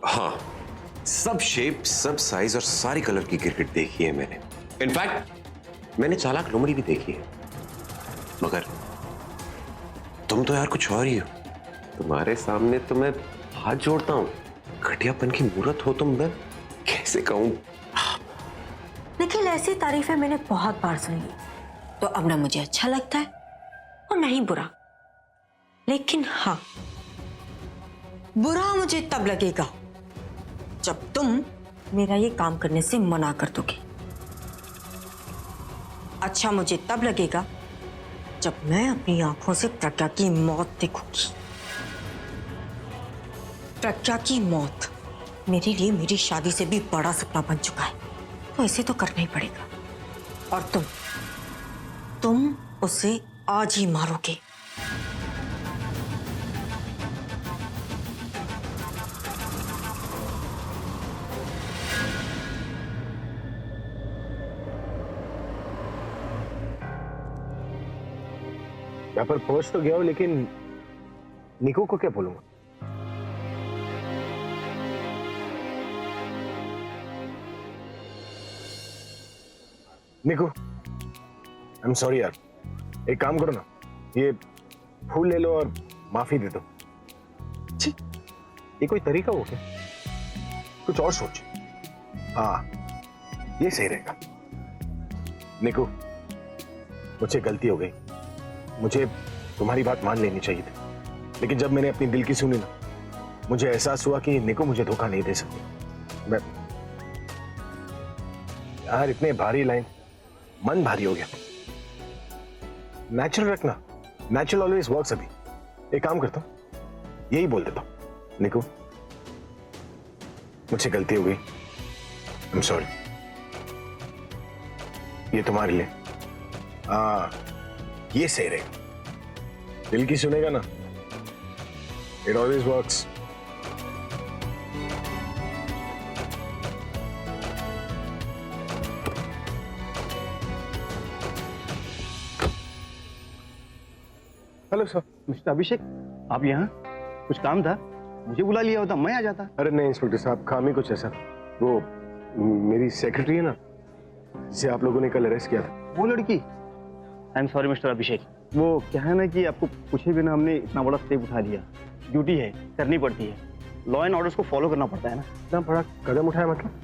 हाँ, सब शेप, सब साइज और सारी कलर की क्रिकेट देखी है मैंने। इनफैक्ट मैंने चालाक लोमड़ी भी देखी है। मगर तुम तो यार कुछ और ही हो। तुम्हारे सामने तो मैं हाथ जोड़ता हूं। घटियापन की मूर्त हो तुम, मैं कैसे कहूं। निखिल, ऐसी तारीफें मैंने बहुत बार सुनी, तो अब ना मुझे अच्छा लगता है और नहीं बुरा। लेकिन हाँ, बुरा मुझे तब लगेगा जब तुम मेरा ये काम करने से मना कर दोगे। अच्छा मुझे तब लगेगा जब मैं अपनी आंखों से प्रज्ञा की मौत देखूंगी। प्रज्ञा की मौत मेरे लिए मेरी शादी से भी बड़ा सपना बन चुका है, तो इसे तो करना ही पड़ेगा। और तुम उसे आज ही मारोगे। यहाँ पर पहुंच तो गया हूं, लेकिन निको को क्या बोलूंगा? निको, आई एम सॉरी यार। एक काम करो ना, ये फूल ले लो और माफी दे दो। छी, ये कोई तरीका हो क्या? कुछ और सोच। हाँ, ये सही रहेगा। निको, मुझसे गलती हो गई। मुझे तुम्हारी बात मान लेनी चाहिए थी, लेकिन जब मैंने अपनी दिल की सुनी ना, मुझे एहसास हुआ कि निको मुझे धोखा नहीं दे सकती। मैं यार, इतने भारी लाइन, मन भारी हो गया। नेचुरल रखना, नेचुरल ऑलवेज वर्क्स। अभी एक काम करता हूं, यही बोल देता हूं, निको मुझसे गलती हो गई, आई एम सॉरी। ये तुम्हारे लिए। ये सही रहेगा। दिल की सुनेगा ना, it always works. Hello sir. Mister Abhishek, आप यहाँ? कुछ काम था? मुझे बुला लिया होता, मैं आ जाता। अरे नहीं इंस्पेक्टर साहब, काम ही कुछ है सर। वो मेरी सेक्रेटरी है ना, जिसे आप लोगों ने कल अरेस्ट किया था, वो लड़की। आई एम सॉरी मिस्टर अभिषेक, वो क्या है ना कि आपको पूछे बिना हमने इतना बड़ा स्टेप उठा लिया। ड्यूटी है, करनी पड़ती है। लॉ एंड ऑर्डर्स को फॉलो करना पड़ता है ना। इतना बड़ा कदम उठाया मतलब?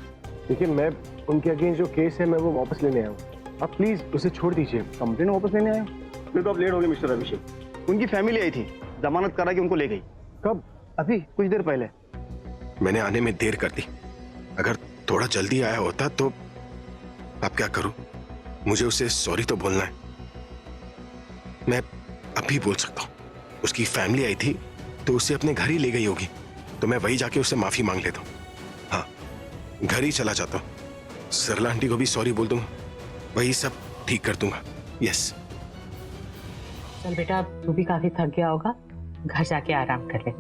देखिए, मैं उनके अगेंस्ट जो केस है, मैं वो वापस लेने आया हूँ। आप प्लीज उसे छोड़ दीजिए। कंप्लेन वापस लेने आए? फिर तो आप लेट हो गए मिस्टर अभिषेक। उनकी फैमिली आई थी, जमानत करा के उनको ले गई। कब? अभी कुछ देर पहले। मैंने आने में देर कर दी। अगर थोड़ा जल्दी आया होता तो अब क्या करूं? मुझे उसे सॉरी तो बोलना है। मैं अभी बोल सकता हूं। उसकी फैमिली आई थी तो उसे अपने घर ही ले गई होगी, तो मैं वही जाके उससे माफी मांग लेता हूं। हाँ, घर ही चला जाता हूं। सरला आंटी को भी सॉरी बोल दूंगा, वही सब ठीक कर दूंगा। यस। चल बेटा, तू भी काफी थक गया होगा, घर जाके आराम कर ले।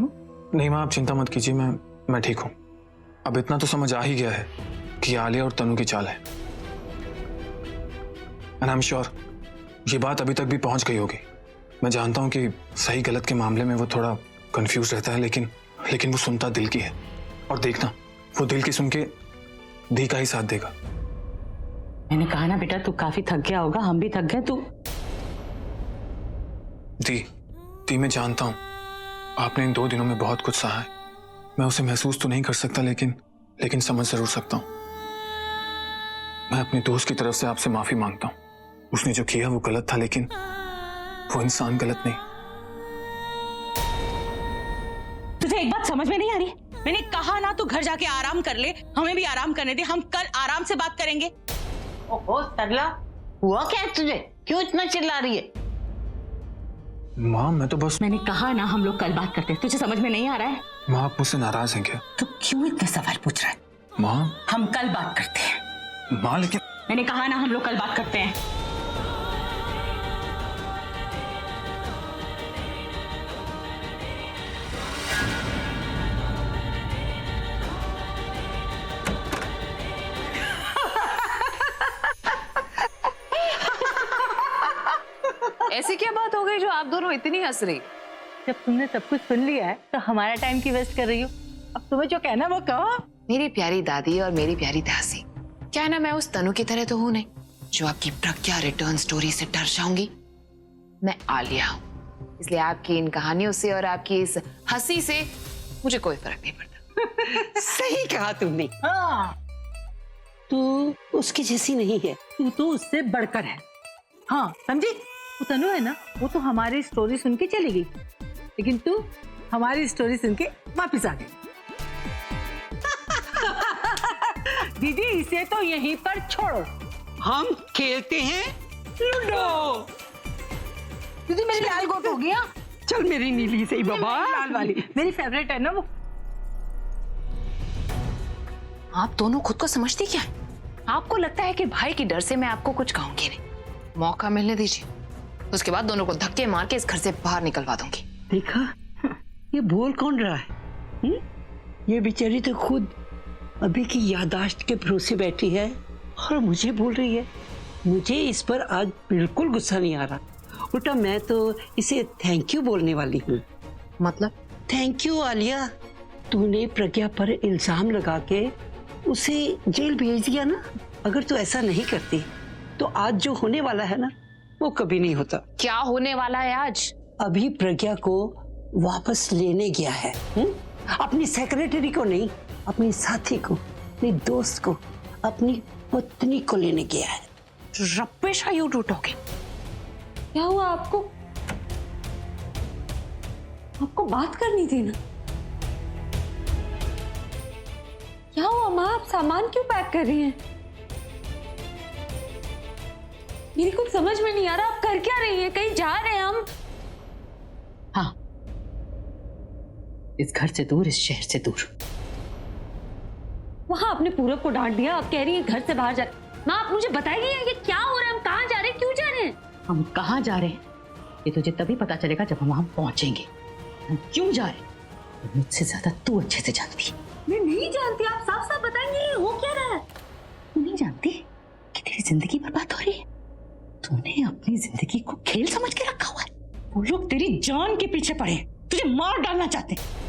नहीं माँ, आप चिंता मत कीजिए, मैं ठीक हूँ। अब इतना तो समझ आ ही गया है कि आलिया और तनु की चाल है। एंड आई एम श्योर ये बात अभी तक भी पहुंच गई होगी। मैं जानता हूं कि सही गलत के मामले में वो थोड़ा कंफ्यूज रहता है, लेकिन वो सुनता दिल की है। और देखना, वो दिल की सुन के दी का ही साथ देगा। मैंने कहा ना बेटा, तू काफी थक गया होगा, हम भी थक गए। तू दी मैं जानता हूं आपने इन 2 दिनों में बहुत कुछ सहा है। मैं उसे महसूस तो नहीं कर सकता, लेकिन समझ जरूर सकता हूं। मैं अपने दोस्त की तरफ से आपसे माफी मांगता हूं। उसने जो किया वो गलत था, लेकिन वो इंसान गलत नहीं। तुझे एक बात समझ में नहीं आ रही? मैंने कहा ना तू घर जाके आराम कर ले, हमें भी आराम करने दे, हम कल आराम से बात करेंगे। ओहो सरला, हुआ क्या है तुझे? क्यों इतना चिल्ला रही है? माँ, मैं तो बस। मैंने कहा ना हम लोग कल बात करते हैं, तुझे समझ में नहीं आ रहा है? माँ, आप मुझसे नाराज हैं क्या? तो क्यों इतने सवाल पूछ रहा है? माँ। हम कल बात करते हैं। माँ, लेकिन मैंने कहा ना हम लोग कल बात करते हैं। ऐसी क्या बात हो गई जो आप दोनों इतनी हंस रही? जब तुमने सब कुछ सुन लिया है तो हमारा टाइम की वेस्ट कर रही हो? अब तुम्हें जो कहना वो कहो। मेरी प्यारी दादी और मेरी प्यारी दासी, क्या है ना, मैं उस तनु की तरह तो हूं नहीं जो आपकी प्रज्ञा रिटर्न स्टोरी से डर जाऊंगी। मैं आलिया हूं, इसलिए आपकी इन कहानियों से और आपकी इस हंसी से मुझे कोई फर्क नहीं पड़ता। सही कहा तुमने। हाँ, तू उसकी जैसी नहीं है। तू तो उससे बढ़कर है। हाँ समझी, वो तनु है ना, वो तो हमारी स्टोरी सुन के चली गई, लेकिन तू हमारी स्टोरी सुन के वापिस आ गई। दीदी इसे तो यहीं पर छोड़ो, हम खेलते हैं लूडो। दीदी मेरी लाल गोट हो गया। चल मेरी नीली सही बाबा। लाल वाली मेरी फेवरेट है ना वो। आप दोनों खुद को समझती क्या है? आपको लगता है कि भाई की डर से मैं आपको कुछ कहूंगी नहीं। मौका मिलने दीजिए, उसके बाद दोनों को धक्के मार के इस घर से बाहर निकलवा दूंगी। देखा, ये बोल कौन रहा है? ये बेचारी तो खुद अभी की याददाश्त के भरोसे बैठी है और मुझे बोल रही है। मुझे इस पर आज बिल्कुल गुस्सा नहीं आ रहा, उल्टा मैं तो इसे थैंक यू बोलने वाली हूँ। मतलब? थैंक यू आलिया, तूने प्रज्ञा पर इल्जाम लगा के उसे जेल भेज दिया ना। अगर तू ऐसा नहीं करती तो आज जो होने वाला है ना, वो कभी नहीं होता। क्या होने वाला है आज? अभी प्रज्ञा को वापस लेने गया है। अपनी सेक्रेटरी को नहीं, अपनी साथी को, अपनी दोस्त को, अपनी पत्नी को लेने गया है। रब्बिश आर यू टॉकिंग? क्या हुआ आपको? आपको बात करनी थी ना। क्या हुआ माँ, आप सामान क्यों पैक कर रही हैं? मेरी कुछ समझ में नहीं आ रहा, आप कर क्या रही हैं? कहीं जा रहे हैं हम? हाँ, इस घर से दूर, इस शहर से दूर। वहां आपने पूरब को डांट दिया, आप कह रही हैं घर से बाहर जा रहे। माँ आप मुझे बताइए ये क्या हो रहा है? हम कहाँ जा रहे हैं, क्यों जा रहे हैं? हम कहाँ जा रहे हैं ये तुझे तभी पता चलेगा जब हम वहां पहुंचेंगे। हम क्यों जा रहे हैं मुझसे ज्यादा तू अच्छे से जानती है। मैं नहीं जानती, आप साफ साफ बताएंगे वो क्या रहा है? तू नहीं जानती कि तेरी जिंदगी बर्बाद हो रही है? तूने अपनी जिंदगी को खेल समझ के रखा हुआ है। वो लोग तेरी जान के पीछे पड़े हैं, तुझे मार डालना चाहते हैं।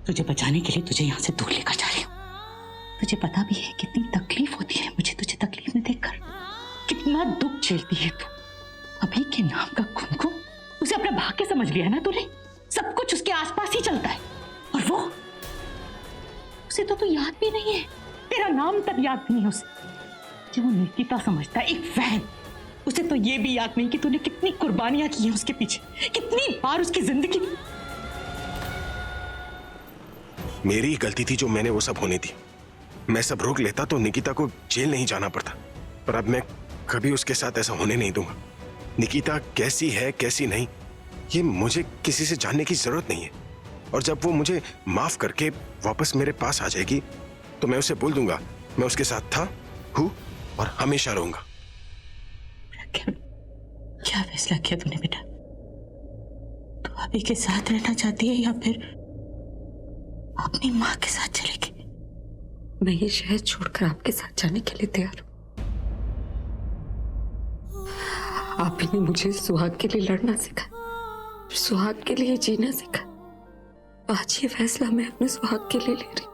तुझे बचाने के लिए तुझे यहाँ से दूर लेकर जा रही हूँ। तुझे पता भी है कितनी तकलीफ होती है मुझे तुझे तकलीफ में देखकर, कितना दुख झेलती है तू। अभी के नाम का कुमकुम उसे अपना भाग्य समझ लिया ना तूने। सब कुछ उसके आसपास ही चलता है, और वो उसे तो तू याद भी नहीं है। तेरा नाम तक याद नहीं है उसे, जो वो निकिता समझता है, एक वहम। उसे तो ये भी याद नहीं कि तूने कितनी कुर्बानियां की हैं उसके पीछे, कितनी बार उसकी जिंदगी। मेरी गलती थी जो मैंने वो सब होने दी। मैं सब रोक लेता तो निकिता को जेल नहीं जाना पड़ता, पर अब मैं कभी उसके साथ ऐसा होने नहीं दूंगा। निकिता कैसी है कैसी नहीं, ये मुझे किसी से जानने की जरूरत नहीं है। और जब वो मुझे माफ करके वापस मेरे पास आ जाएगी तो मैं उसे बोल दूंगा मैं उसके साथ था, हूँ और हमेशा रहूंगा। क्या फैसला किया तूने बेटा? तू अभी के साथ रहना चाहती है या फिर अपनी माँ के साथ चलेगी? मैं ये शहर छोड़कर आपके साथ जाने के लिए तैयार हूँ। आप ही ने मुझे सुहाग के लिए लड़ना सिखाया, सुहाग के लिए जीना सिखाया। आज ये फैसला मैं अपने सुहाग के लिए ले रही हूँ।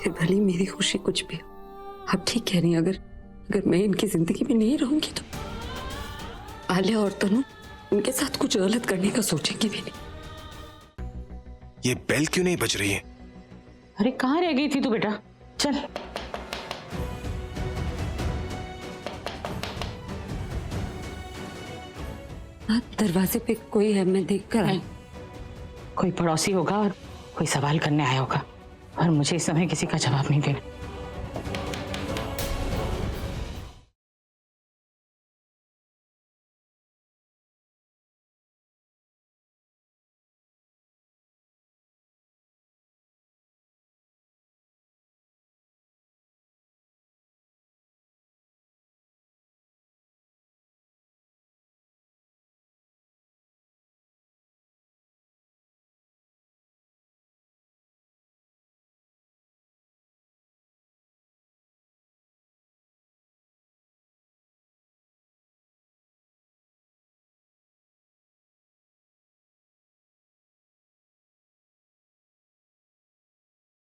फिर भली मेरी खुशी कुछ भी हो। आप ठीक कह रही हैं, अगर मैं इनकी जिंदगी में नहीं रहूंगी तो आलिया और तनु उनके साथ कुछ गलत करने का सोचेंगी भी नहीं। ये बेल क्यों नहीं बज रही है? अरे कहाँ रह गई थी तू बेटा? चल। दरवाजे पे कोई है, मैं देख कर आई। कोई पड़ोसी होगा और कोई सवाल करने आया होगा, और मुझे इस समय किसी का जवाब नहीं देना।